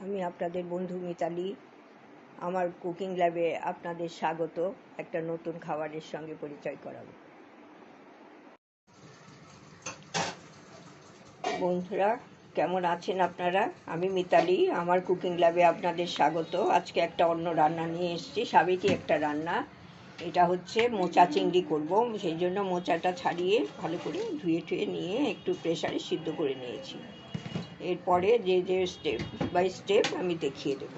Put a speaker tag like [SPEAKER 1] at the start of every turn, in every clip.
[SPEAKER 1] আমি আপনাদের বন্ধু মিতালি। আমার কুকিং ল্যাবে আপনাদের স্বাগত। একটা নতুন খাবারের সঙ্গে পরিচয় করাবো। বন্ধুরা কেমন আছেন আপনারা? আমি মিতালি, আমার কুকিং ল্যাবে আপনাদের স্বাগত। আজকে একটা অন্য রান্না নিয়ে এসেছি, সাবেকি একটা রান্না। এটা হচ্ছে মোচা চিংড়ি করব, সেই জন্য মোচাটা ছাড়িয়ে ভালো করে ধুয়ে টুয়ে নিয়ে একটু প্রেসারে সিদ্ধ করে নিয়েছি। এরপরে যে যে স্টেপ বাই স্টেপ আমি দেখিয়ে দেব।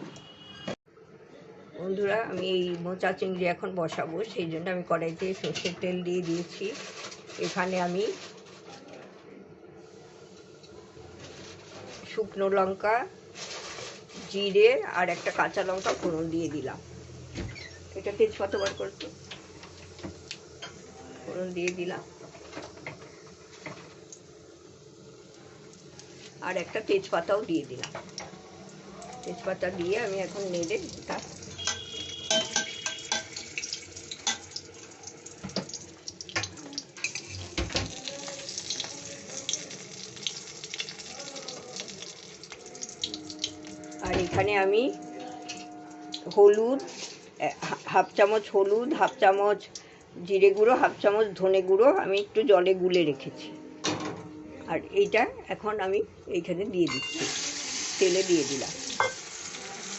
[SPEAKER 1] বন্ধুরা আমি এই মোচা চিংড়ি এখন বসাবো, সেই জন্য আমি কড়াইতে সর্ষের তেল দিয়ে দিয়েছি। এখানে আমি শুকনো লঙ্কা, জিরে আর একটা কাঁচা লঙ্কা ফোড়ন দিয়ে দিলাম। এটা তেজপাতা বার করতে ফোড়ন দিয়ে দিলাম, আর একটা তেজপাতাও দিয়ে দিলাম। তেজপাতা দিয়ে আমি এখন নেড়ে এটা আর এখানে আমি হলুদ, হাফ চামচ হলুদ, হাফ চামচ জিরে গুঁড়ো, হাফ চামচ ধনে গুঁড়ো আমি একটু জলে গুলে রেখেছি। আর এইটা এখন আমি এইখানে দিয়ে দিচ্ছি, তেলে দিয়ে দিলাম।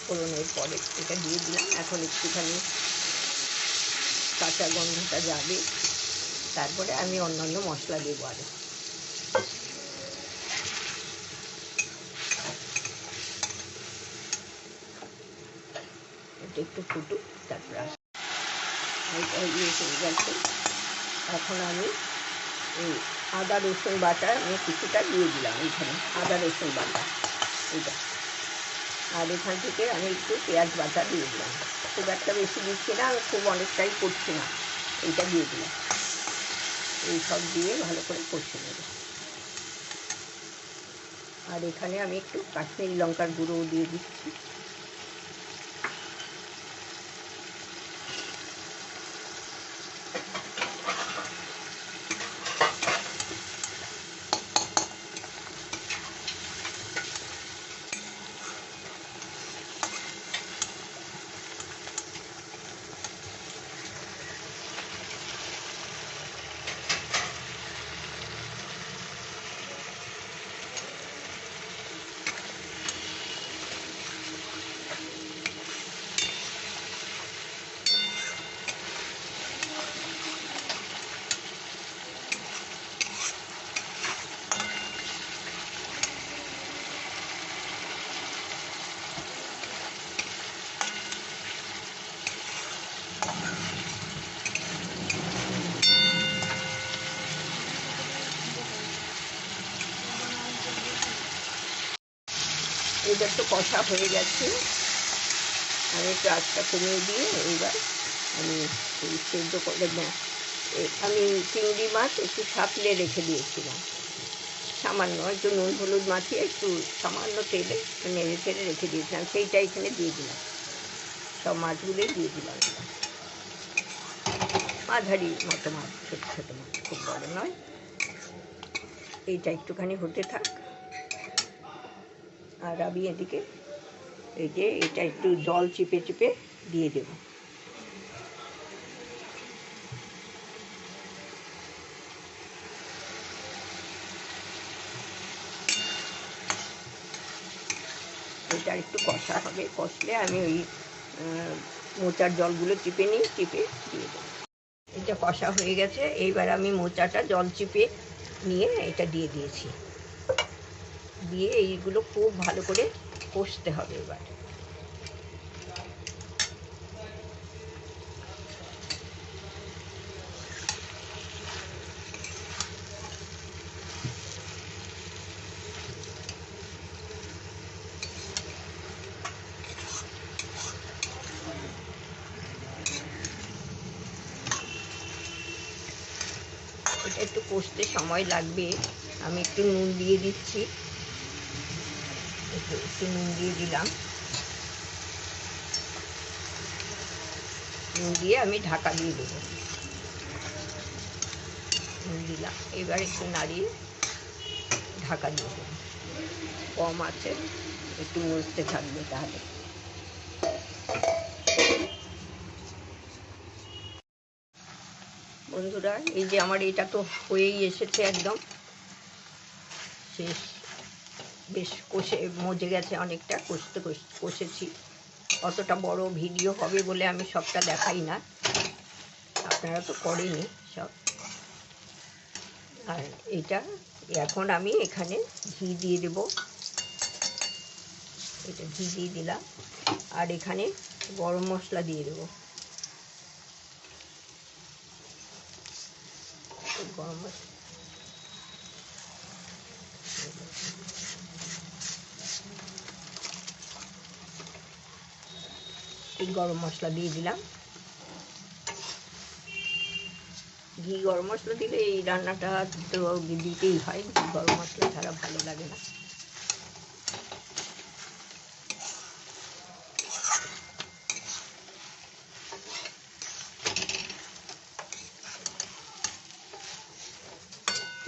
[SPEAKER 1] ফোড়নের পরে এটা দিয়ে দিলাম। এখন একটুখানি কাঁচা গন্ধটা যাবে, তারপরে আমি অন্যান্য মশলা দেবো। আরও এটা একটু ফুটুক, তারপরে ইয়ে হয়ে গেছে। এখন আমি এই আদা রসুন বাটা আমি কিছুটা দিয়ে দিলাম এইখানে, আদা রসুন বাটা এইটা। আর এখান থেকে আমি একটু পেঁয়াজ বাটা দিয়ে দিলাম, খুব একটা বেশি দিচ্ছি না, আমি খুব অনেকটাই করছি না, এইটা দিয়ে দিলাম। এই সব দিয়ে ভালো করে কষে নেব। আর এখানে আমি একটু কাশ্মীরি লঙ্কার গুঁড়োও দিয়ে দিচ্ছি। এটা একটু কষা হয়ে গেছে, আমি একটু আঁচটা কমিয়ে দিয়ে এইবার আমি এই সেদ্ধ করে আমি চিংড়ি মাছ একটু সাঁতলে রেখে দিয়েছিলাম, সামান্য একটু নুন হলুদ মাখিয়ে একটু সামান্য তেলে নেড়ে চেড়ে রেখে দিয়েছিলাম, সেইটা এখানে দিয়ে দিলাম। সব মাছগুলোই দিয়ে দিলাম। মাঝারি মতো মাছ, ছোটো ছোটো মাছ, খুব বড় নয়। এইটা একটুখানি হতে থাক, আর আমি এদিকে এই যে এটা একটু জল চিপে চিপে দিয়ে দেব। এটা একটু কষা হবে, কষলে আমি ওই মোচার জলগুলো চিপে দিয়ে দেবো। এটা কষা হয়ে গেছে, এইবার আমি মোচাটা জল চিপে নিয়ে এটা দিয়ে দিয়েছি। দিয়ে এইগুলো খুব ভালো করে কষতে হবে। এবার এটা একটু কষতে সময় লাগবে, আমি একটু নুন দিয়ে দিচ্ছি, একটু নুন দিয়ে দিলাম। নুন দিয়ে আমি ঢাকা দিয়ে দেবো। নুন দিলাম, এবার একটু নাড়িয়ে ঢাকা দিয়ে দেবো। কম আছে একটু মজতে থাকবে তাহলে। বন্ধুরা, এই যে আমার এটা তো হয়েই এসেছে, একদম শেষ, বেশ কষে মজে গেছে অনেকটা, কষেছি। অতটা বড় ভিডিও হবে বলে আমি সবটা দেখাই না, আপনারা তো করেনই সব। আর এটা এখন আমি এখানে ঘি দিয়ে দেব, এটা ঘি দিয়ে দিলাম। আর এখানে গরম মশলা দিয়ে দেবো, গরম মশলা গরম মশলা দিয়ে দিলাম। ঘি গরম মশলা দিলে এই রান্নাটা তো দিতেই হয়, ঘি গরম মশলা ছাড়া ভালো লাগে না।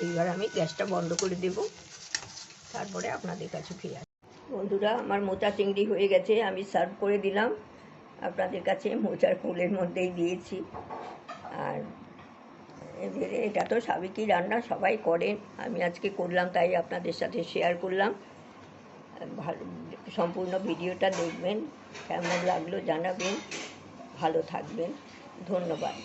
[SPEAKER 1] এইবার আমি গ্যাসটা বন্ধ করে দেব, তারপরে আপনাদের কাছে ফিরে আসবো। বন্ধুরা, আমার মোচা চিংড়ি হয়ে গেছে, আমি সার্ভ করে দিলাম আপনাদের কাছে, মোচার ফুলের মধ্যেই দিয়েছি। আর এবারে এটা তো সাবেকি রান্না, সবাই করেন, আমি আজকে করলাম তাই আপনাদের সাথে শেয়ার করলাম। ভালো, সম্পূর্ণ ভিডিওটা দেখবেন, কেমন লাগলো জানাবেন, ভালো থাকবেন, ধন্যবাদ।